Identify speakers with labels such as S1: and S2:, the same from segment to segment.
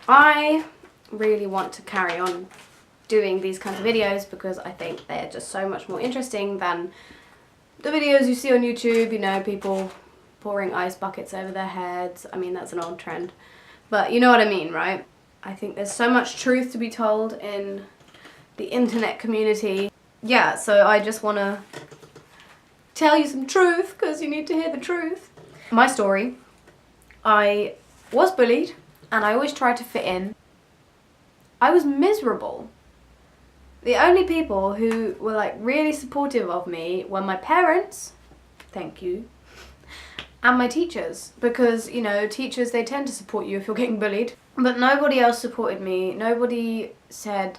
S1: I really want to carry on doing these kinds of videos because I think they're just so much more interesting than the videos you see on YouTube, you know, people pouring ice buckets over their heads. I mean, that's an old trend, but you know what I mean, right? I think there's so much truth to be told in the internet community. Yeah, so I just want to tell you some truth because you need to hear the truth. My story, I was bullied and I always tried to fit in. I was miserable. The only people who were like really supportive of me were my parents, thank you, and my teachers, because, you know, teachers, they tend to support you if you're getting bullied, but nobody else supported me. Nobody said,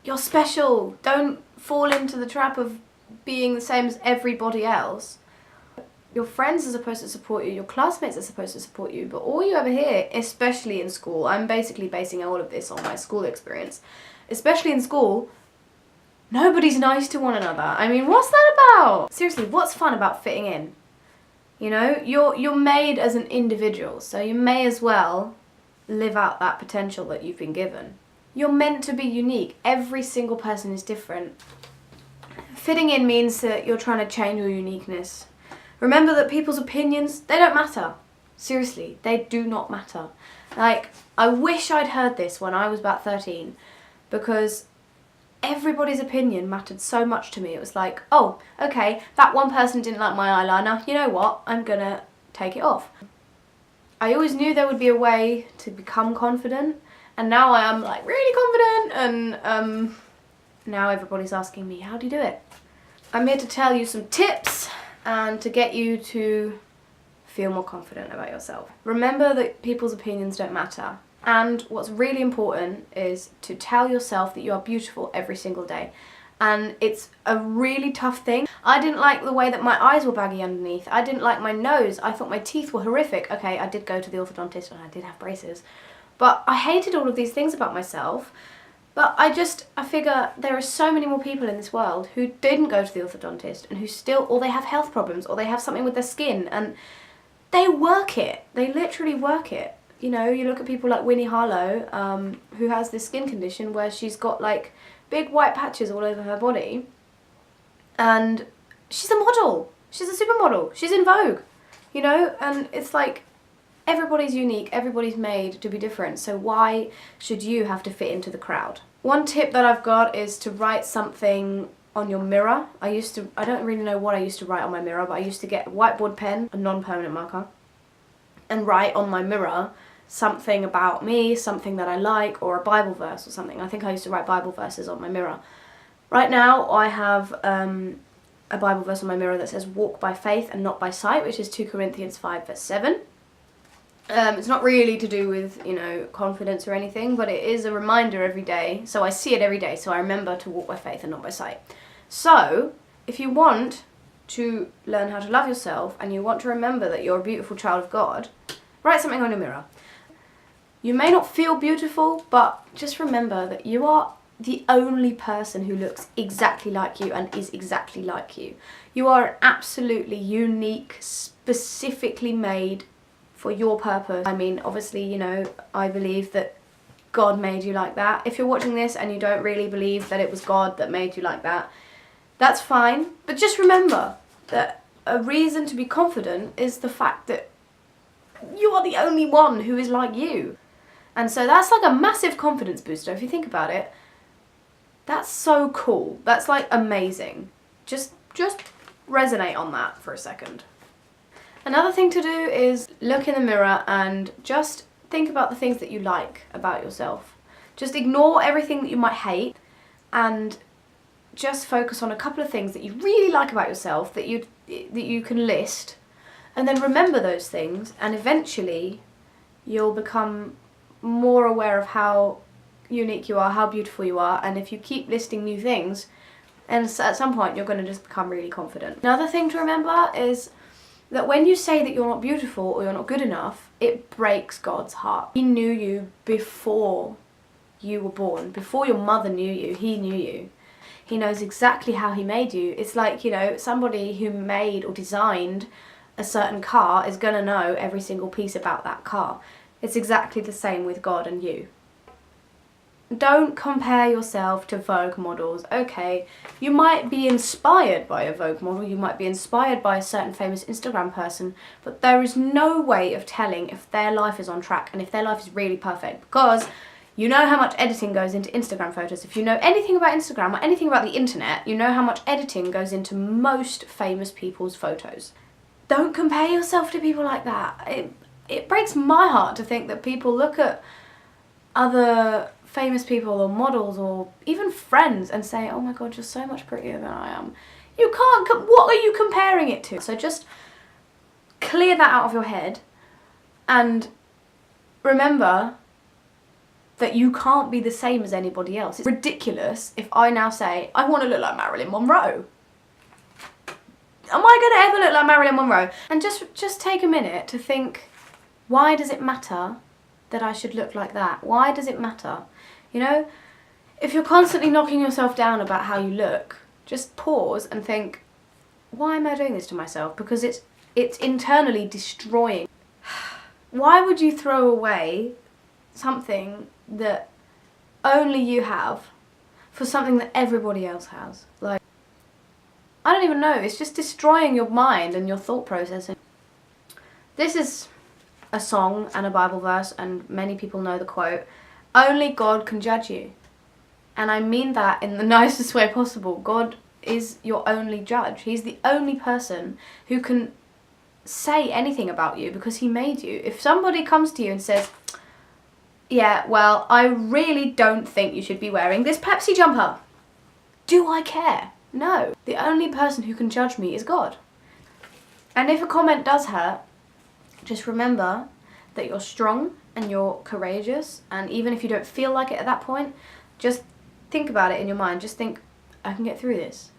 S1: you're special, don't fall into the trap of being the same as everybody else. Your friends are supposed to support you, your classmates are supposed to support you, but all you ever hear, especially in school, I'm basically basing all of this on my school experience, especially in school, nobody's nice to one another. I mean, what's that about? Seriously, what's fun about fitting in? You know, you're made as an individual, so you may as well live out that potential that you've been given. You're meant to be unique. Every single person is different. Fitting in means that you're trying to change your uniqueness. Remember that people's opinions, they don't matter. Seriously, they do not matter. Like, I wish I'd heard this when I was about 13, because everybody's opinion mattered so much to me. It was like, oh, okay, that one person didn't like my eyeliner. You know what? I'm gonna take it off. I always knew there would be a way to become confident, and now I am like really confident, and now everybody's asking me, how do you do it? I'm here to tell you some tips and to get you to feel more confident about yourself. Remember that people's opinions don't matter. And what's really important is to tell yourself that you are beautiful every single day. And it's a really tough thing. I didn't like the way that my eyes were baggy underneath. I didn't like my nose. I thought my teeth were horrific. Okay, I did go to the orthodontist and I did have braces. But I hated all of these things about myself. But I figure there are so many more people in this world who didn't go to the orthodontist and who still, or they have health problems, or they have something with their skin, and they work it. They literally work it. You know, you look at people like Winnie Harlow, who has this skin condition where she's got like big white patches all over her body, and she's a model. She's a supermodel. She's in Vogue, you know, and it's like everybody's unique, everybody's made to be different, so why should you have to fit into the crowd? One tip that I've got is to write something on your mirror. I don't really know what I used to write on my mirror, but I used to get a whiteboard pen, a non-permanent marker, and write on my mirror something about me, something that I like, or a Bible verse or something. I think I used to write Bible verses on my mirror. Right now I have a Bible verse on my mirror that says, walk by faith and not by sight, which is 2 Corinthians 5 verse 7. It's not really to do with, you know, confidence or anything, but it is a reminder every day. So I see it every day, so I remember to walk by faith and not by sight. So, if you want to learn how to love yourself and you want to remember that you're a beautiful child of God, write something on your mirror. You may not feel beautiful, but just remember that you are the only person who looks exactly like you and is exactly like you. You are an absolutely unique, specifically made for your purpose. I mean, obviously, you know, I believe that God made you like that. If you're watching this and you don't really believe that it was God that made you like that, that's fine. But just remember that a reason to be confident is the fact that you are the only one who is like you. And so that's like a massive confidence booster if you think about it. That's so cool. That's like amazing. Just resonate on that for a second. Another thing to do is look in the mirror and just think about the things that you like about yourself. Just ignore everything that you might hate and just focus on a couple of things that you really like about yourself that you can list, and then remember those things, and eventually you'll become more aware of how unique you are, how beautiful you are, and if you keep listing new things, and at some point you're going to just become really confident. Another thing to remember is that when you say that you're not beautiful or you're not good enough, it breaks God's heart. He knew you before you were born. Before your mother knew you, He knew you. He knows exactly how He made you. It's like, you know, somebody who made or designed a certain car is going to know every single piece about that car. It's exactly the same with God and you. Don't compare yourself to Vogue models. Okay, you might be inspired by a Vogue model, you might be inspired by a certain famous Instagram person, but there is no way of telling if their life is on track and if their life is really perfect, because you know how much editing goes into Instagram photos. If you know anything about Instagram or anything about the internet, you know how much editing goes into most famous people's photos. Don't compare yourself to people like that. It breaks my heart to think that people look at other famous people or models or even friends and say, oh my god, you're so much prettier than I am. You can't, what are you comparing it to? So just clear that out of your head and remember that you can't be the same as anybody else. It's ridiculous if I now say, I want to look like Marilyn Monroe. Am I going to ever look like Marilyn Monroe? And just take a minute to think, why does it matter that I should look like that? Why does it matter? You know, if you're constantly knocking yourself down about how you look, just pause and think, why am I doing this to myself? Because it's internally destroying. Why would you throw away something that only you have for something that everybody else has? Like, I don't even know, it's just destroying your mind and your thought process. This is a song and a Bible verse, and many people know the quote, only God can judge you. And I mean that in the nicest way possible. God is your only judge. He's the only person who can say anything about you because he made you. If somebody comes to you and says, yeah, well, I really don't think you should be wearing this Pepsi jumper, do I care? No. The only person who can judge me is God. And if a comment does hurt, just remember that you're strong and you're courageous, and even if you don't feel like it at that point, just think about it in your mind. Just think, I can get through this.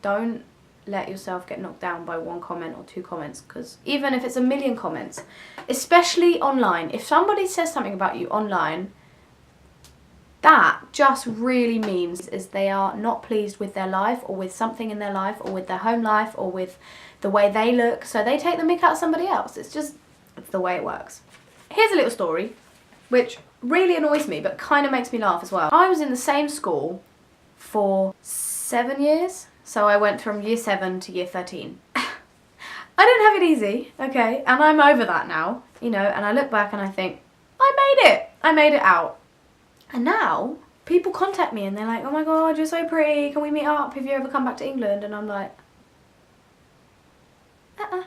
S1: Don't let yourself get knocked down by one comment or two comments, because even if it's a million comments, especially online, if somebody says something about you online, that just really means is they are not pleased with their life or with something in their life or with their home life or with the way they look, so they take the mick out of somebody else. It's the way it works. Here's a little story which really annoys me but kind of makes me laugh as well. I was in the same school for 7 years, so I went from year 7 to year 13. I didn't have it easy, okay, and I'm over that now, you know, and I look back and I think, I made it out. And now people contact me and they're like, oh my god, you're so pretty, can we meet up if you ever come back to England? And I'm like, I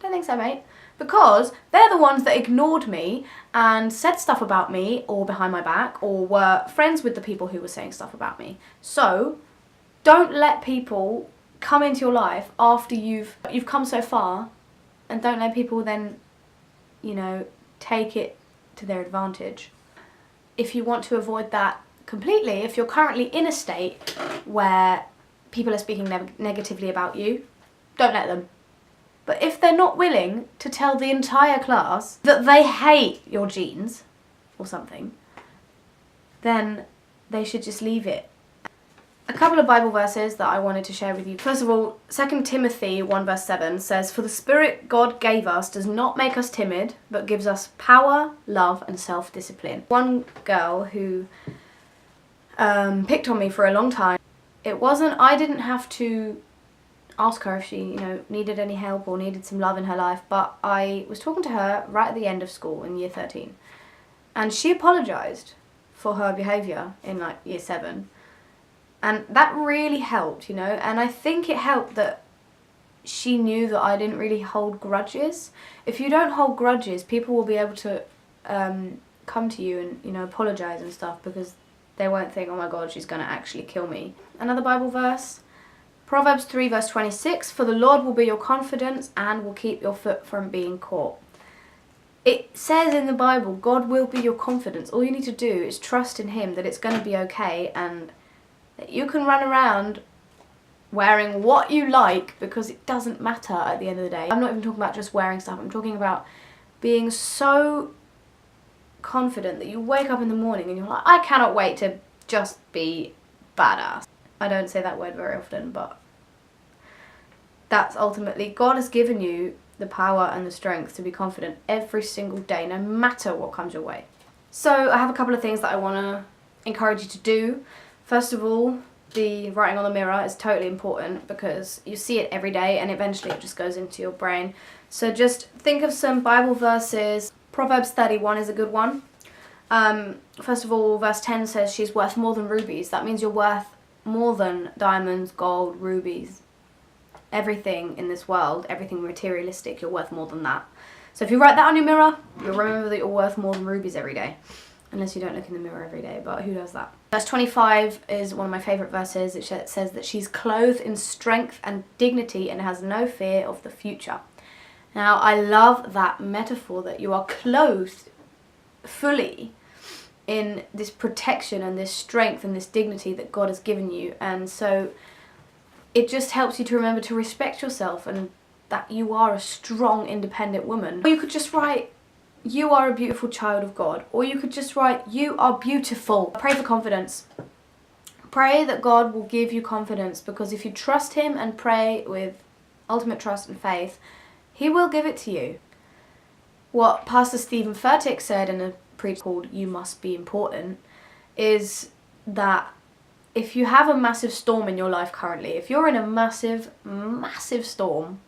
S1: don't think so, mate. Because they're the ones that ignored me and said stuff about me or behind my back or were friends with the people who were saying stuff about me. So don't let people come into your life after you've come so far, and don't let people then, you know, take it to their advantage. If you want to avoid that completely, if you're currently in a state where people are speaking negatively about you, don't let them. But if they're not willing to tell the entire class that they hate your genes or something, then they should just leave it. A couple of Bible verses that I wanted to share with you. First of all, 2 Timothy 1 verse 7 says, for the Spirit God gave us does not make us timid, but gives us power, love and self-discipline. One girl who picked on me for a long time, I didn't have to ask her if she, you know, needed any help or needed some love in her life, but I was talking to her right at the end of school in year 13, and she apologised for her behaviour in like year 7, and that really helped, you know, and I think it helped that she knew that I didn't really hold grudges. If you don't hold grudges, people will be able to come to you and, you know, apologise and stuff, because they won't think, oh my god, she's going to actually kill me. Another Bible verse, Proverbs 3 verse 26, for the Lord will be your confidence and will keep your foot from being caught. It says in the Bible, God will be your confidence. All you need to do is trust in him that it's going to be okay, and that you can run around wearing what you like, because it doesn't matter at the end of the day. I'm not even talking about just wearing stuff, I'm talking about being so confident that you wake up in the morning and you're like, I cannot wait to just be badass. I don't say that word very often, but that's ultimately, God has given you the power and the strength to be confident every single day, no matter what comes your way. So I have a couple of things that I want to encourage you to do. First of all, the writing on the mirror is totally important because you see it every day and eventually it just goes into your brain. So just think of some Bible verses. Proverbs 31 is a good one. First of all, verse 10 says she's worth more than rubies. That means you're worth more than diamonds, gold, rubies. Everything in this world, everything materialistic, you're worth more than that. So if you write that on your mirror, you'll remember that you're worth more than rubies every day. Unless you don't look in the mirror every day, but who does that? Verse 25 is one of my favourite verses. It says that she's clothed in strength and dignity and has no fear of the future. Now, I love that metaphor that you are clothed fully in this protection and this strength and this dignity that God has given you. And so it just helps you to remember to respect yourself and that you are a strong, independent woman. Or you could just write, you are a beautiful child of God. Or you could just write, you are beautiful. Pray for confidence. Pray that God will give you confidence, because if you trust Him and pray with ultimate trust and faith, He will give it to you. What Pastor Stephen Furtick said in a preach called You Must Be Important is that if you have a massive storm in your life currently, if you're in a massive, massive storm,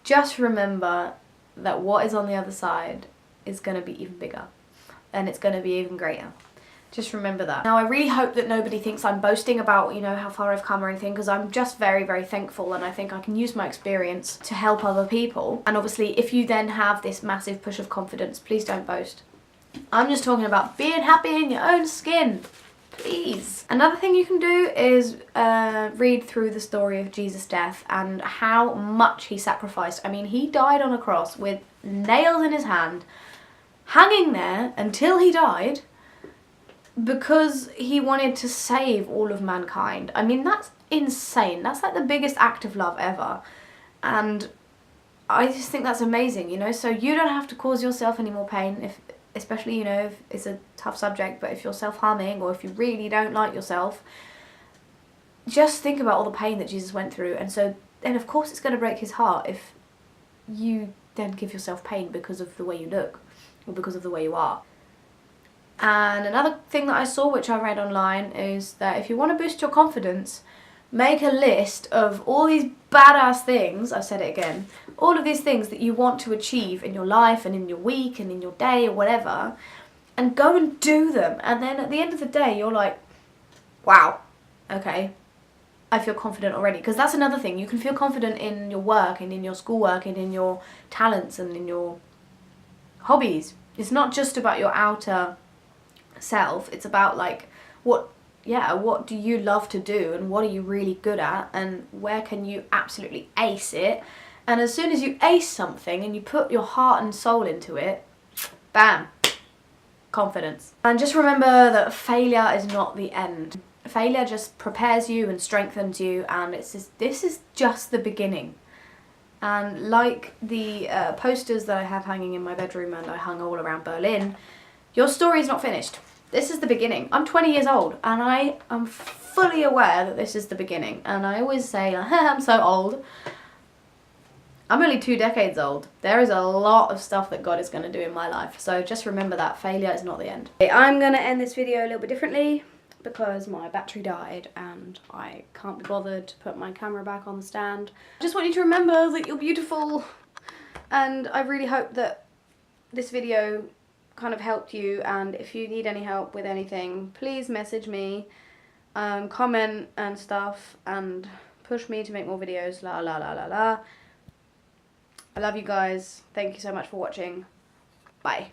S1: just remember that what is on the other side is going to be even bigger and it's going to be even greater. Just remember that. Now, I really hope that nobody thinks I'm boasting about, you know, how far I've come or anything, because I'm just very, very thankful, and I think I can use my experience to help other people. And obviously, if you then have this massive push of confidence, please don't boast. I'm just talking about being happy in your own skin. Please. Another thing you can do is read through the story of Jesus' death and how much He sacrificed. I mean, He died on a cross with nails in His hand, hanging there until He died, because He wanted to save all of mankind. I mean, that's insane. That's like the biggest act of love ever. And I just think that's amazing, you know? So you don't have to cause yourself any more pain, especially, you know, if it's a tough subject, but if you're self-harming or if you really don't like yourself, just think about all the pain that Jesus went through. And so then, of course, it's going to break His heart if you then give yourself pain because of the way you look or because of the way you are. And another thing that I saw, which I read online, is that if you want to boost your confidence, make a list of all these badass things, I've said it again, all of these things that you want to achieve in your life and in your week and in your day or whatever, and go and do them. And then at the end of the day, you're like, wow, okay, I feel confident already. Because that's another thing. You can feel confident in your work and in your schoolwork and in your talents and in your hobbies. It's not just about your outer self. It's about like, what do you love to do and what are you really good at and where can you absolutely ace it. And as soon as you ace something and you put your heart and soul into it, bam, confidence. And just remember that failure is not the end. Failure just prepares you and strengthens you, and this is just the beginning. And like the posters that I have hanging in my bedroom and I hung all around Berlin, your story is not finished. This is the beginning. I'm 20 years old and I am fully aware that this is the beginning. And I always say, I'm so old. I'm only 2 decades old. There is a lot of stuff that God is going to do in my life. So just remember that failure is not the end. I'm going to end this video a little bit differently because my battery died and I can't be bothered to put my camera back on the stand. I just want you to remember that you're beautiful, and I really hope that this video kind of helped you. And if you need any help with anything, please message me, comment and stuff, and push me to make more videos. La la la la la. I love you guys. Thank you so much for watching. Bye.